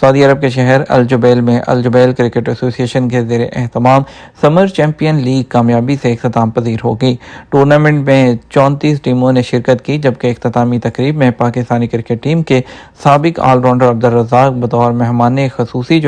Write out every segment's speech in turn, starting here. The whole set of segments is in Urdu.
سعودی عرب کے شہر الجبیل میں الجبیل کرکٹ ایسوسی ایشن کے زیر اہتمام سمر چیمپئن لیگ کامیابی سے اختتام پذیر ہو گئی۔ ٹورنامنٹ میں 34 ٹیموں نے شرکت کی، جبکہ اختتامی تقریب میں پاکستانی کرکٹ ٹیم کے سابق آل راؤنڈر عبدالرزاق بطور مہمان خصوصی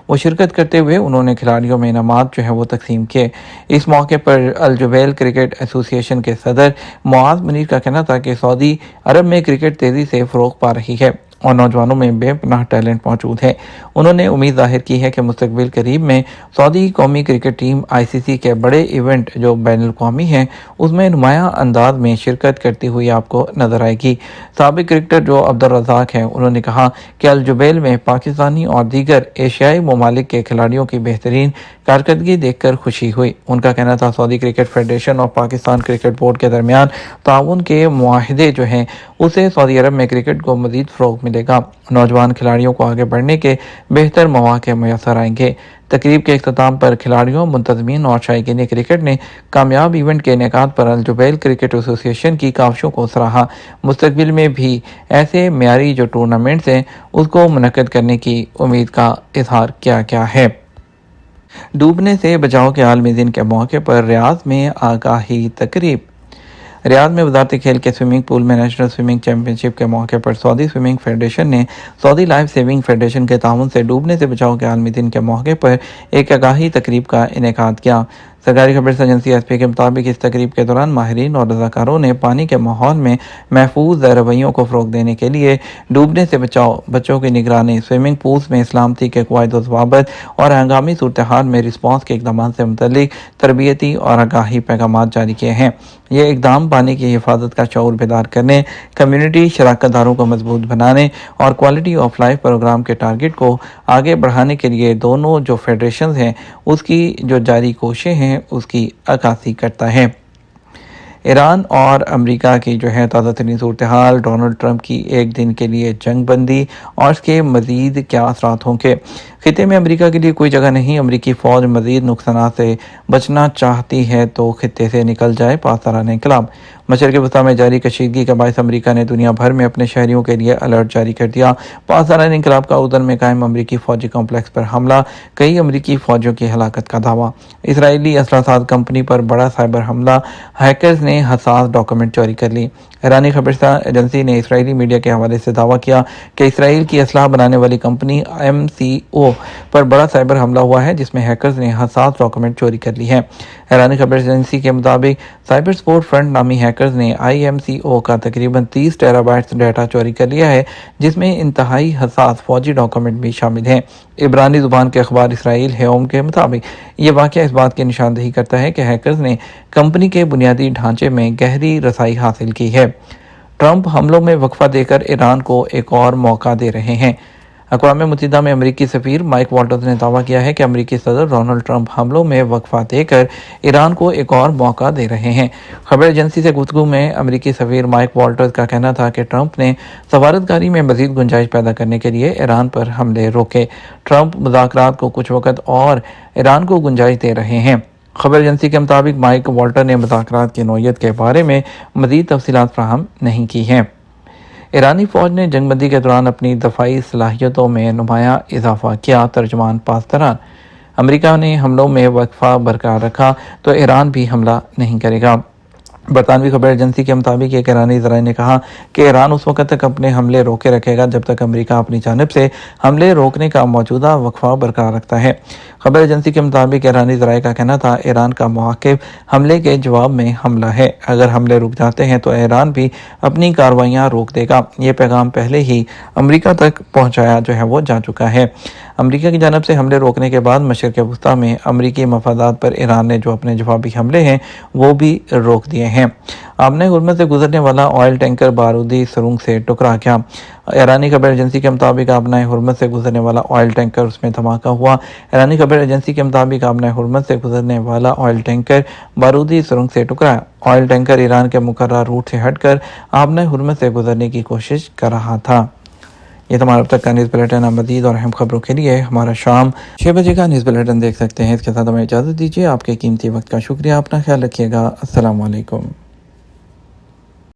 وہ شرکت کرتے ہوئے انہوں نے کھلاڑیوں میں انعامات وہ تقسیم کیے۔ اس موقع پر الجبیل کرکٹ ایسوسی ایشن کے صدر معاذ منیر کا کہنا تھا کہ سعودی عرب میں کرکٹ تیزی سے فروغ پا رہی ہے اور نوجوانوں میں بے پناہ ٹیلنٹ موجود ہے۔ انہوں نے امید ظاہر کی ہے کہ مستقبل قریب میں سعودی قومی کرکٹ ٹیم ICC کے بڑے ایونٹ جو بین الاقوامی ہیں اس میں نمایاں انداز میں شرکت کرتی ہوئی آپ کو نظر آئے گی۔ سابق کرکٹر جو عبدالرزاق ہیں انہوں نے کہا کہ الجبیل میں پاکستانی اور دیگر ایشیائی ممالک کے کھلاڑیوں کی بہترین کارکردگی دیکھ کر خوشی ہوئی۔ ان کا کہنا تھا سعودی کرکٹ فیڈریشن اور پاکستان کرکٹ بورڈ کے درمیان تعاون کے معاہدے ہیں اسے سعودی عرب میں کرکٹ کو مزید فروغ ملے گا۔ نوجوان کھلاڑیوں کو آگے بڑھنے کے بہتر مواقع میسر آئیں گے۔ تقریب کے اختتام پر کھلاڑیوں، منتظمین اور شائقین کرکٹ نے کامیاب ایونٹ کے انعقاد پر الجبیل کرکٹ ایسوسی ایشن کی کاوشوں کو سراہا۔ مستقبل میں بھی ایسے معیاری ٹورنامنٹس ہیں اس کو منعقد کرنے کی امید کا اظہار کیا گیا ہے۔ ڈوبنے سے بچاؤ کے عالمی دن کے موقع پر ریاض میں آگاہی تقریب۔ ریاض میں وزارت کھیل کے سوئمنگ پول میں نیشنل سوئمنگ چیمپئن شپ کے موقع پر سعودی سوئمنگ فیڈریشن نے سعودی لائف سیونگ فیڈریشن کے تعاون سے ڈوبنے سے بچاؤ کے عالمی دن کے موقع پر ایک آگاہی تقریب کا انعقاد کیا۔ سرکاری خبر ایجنسی SP کے مطابق اس تقریب کے دوران ماہرین اور رضاکاروں نے پانی کے ماحول میں محفوظ رویوں کو فروغ دینے کے لیے ڈوبنے سے بچاؤ، بچوں کی نگرانی، سوئمنگ پولز میں سلامتی کے قواعد و ضوابط اور ہنگامی صورتحال میں رسپانس کے اقدامات سے متعلق تربیتی اور آگاہی پیغامات جاری کیے ہیں۔ یہ اقدام پانی کی حفاظت کا شعور بیدار کرنے، کمیونٹی شراکت داروں کو مضبوط بنانے اور کوالٹی آف لائف پروگرام کے ٹارگٹ کو آگے بڑھانے کے لیے دونوں فیڈریشنز ہیں اس کی جاری کوششیں ہیں اس کی عکاسی کرتا ہے۔ ایران اور امریکہ کی تازہ ترین صورتحال، ڈونلڈ ٹرمپ کی ایک دن کے لیے جنگ بندی اور اس کے مزید کیا اثرات ہوں گے۔ خطے میں امریکہ کے لیے کوئی جگہ نہیں، امریکی فوج مزید نقصانات سے بچنا چاہتی ہے تو خطے سے نکل جائے، پاسداران انقلاب۔ مشرق وسطیٰ میں جاری کشیدگی کے باعث امریکہ نے دنیا بھر میں اپنے شہریوں کے لیے الرٹ جاری کر دیا۔ پاسداران انقلاب کا اردن میں قائم امریکی فوجی کمپلیکس پر حملہ، کئی امریکی فوجیوں کی ہلاکت کا دعویٰ۔ اسرائیلی اسلحہ ساز کمپنی پر بڑا سائبر حملہ، ہیکرز نے حساس ڈاکومنٹ چوری کر لی۔ ایرانی خبر ایجنسی نے اسرائیلی میڈیا کے حوالے سے دعویٰ کیا کہ اسرائیل کی اسلحہ بنانے والی کمپنی MCO پر بڑا سائبر حملہ ہوا ہے جس میں ہیکرز نے حساس ڈاکومنٹ چوری کر لی ہے۔ ایرانی خبر ایجنسی کے مطابق سائبر سپورٹ فرنٹ نامی ہیکرز نے IMCO کا تقریباً 30 ٹیرا بائٹس ڈیٹا چوری کر لیا ہے جس میں انتہائی حساس فوجی ڈاکومنٹ بھی شامل ہیں۔ عبرانی زبان کے اخبار اسرائیل ہیوم کے مطابق یہ واقعہ اس بات کی نشاندہی کرتا ہے کہ ہیکرز نے کمپنی کے بنیادی ڈھانچے میں گہری رسائی حاصل کی ہے۔ ٹرمپ حملوں میں وقفہ دے کر ایران کو ایک اور موقع دے رہے ہیں۔ اقوام متحدہ میں امریکی سفیر مائک والٹرز نے دعویٰ کیا ہے کہ امریکی صدر ڈونلڈ ٹرمپ حملوں میں وقفہ دے کر ایران کو ایک اور موقع دے رہے ہیں۔ خبر ایجنسی سے گفتگو میں امریکی سفیر مائک والٹرز کا کہنا تھا کہ ٹرمپ نے سفارتکاری میں مزید گنجائش پیدا کرنے کے لیے ایران پر حملے روکے۔ ٹرمپ مذاکرات کو کچھ وقت اور ایران کو گنجائش دے رہے ہیں۔ خبر ایجنسی کے مطابق مائک والٹر نے مذاکرات کی نوعیت کے بارے میں مزید تفصیلات فراہم نہیں کی ہیں۔ ایرانی فوج نے جنگ بندی کے دوران اپنی دفاعی صلاحیتوں میں نمایاں اضافہ کیا، ترجمان پاسداران۔ امریکہ نے حملوں میں وقفہ برقرار رکھا تو ایران بھی حملہ نہیں کرے گا۔ برطانوی خبر ایجنسی کے مطابق ایک ایرانی ذرائع نے کہا کہ ایران اس وقت تک اپنے حملے روکے رکھے گا جب تک امریکہ اپنی جانب سے حملے روکنے کا موجودہ وقفہ برقرار رکھتا ہے۔ خبر ایجنسی کے مطابق ایرانی ذرائع کا کہنا تھا ایران کا موقف حملے کے جواب میں حملہ ہے، اگر حملے رک جاتے ہیں تو ایران بھی اپنی کارروائیاں روک دے گا۔ یہ پیغام پہلے ہی امریکہ تک پہنچایا وہ جا چکا ہے۔ امریکہ کی جانب سے حملے روکنے کے بعد مشرق وسطیٰ میں امریکی مفادات پر ایران نے جو اپنے جوابی حملے ہیں وہ بھی روک دیے ہیں۔ آبنۂ ہرمز سے گزرنے والا آئل ٹینکر بارودی سرنگ سے ٹکرا گیا۔ ایرانی خبر ایجنسی کے مطابق آبنۂ ہرمز سے گزرنے والا آئل ٹینکر اس میں دھماکہ ہوا۔ ایرانی خبر ایجنسی کے مطابق آبنۂ ہرمز سے گزرنے والا آئل ٹینکر بارودی سرنگ سے ٹکرایا۔ آئل ٹینکر ایران کے مقررہ روٹ سے ہٹ کر آبنۂ ہرمز سے گزرنے کی کوشش کر رہا تھا۔ یہ تمہارا اب تک کا نیوز بلیٹن، مزید اور اہم خبروں کے لیے ہمارا شام 6 بجے کا نیوز بلیٹن دیکھ سکتے ہیں۔ اس کے ساتھ ہمیں اجازت دیجیے۔ آپ کے قیمتی وقت کا شکریہ، اپنا خیال رکھیے گا۔ السلام علیکم۔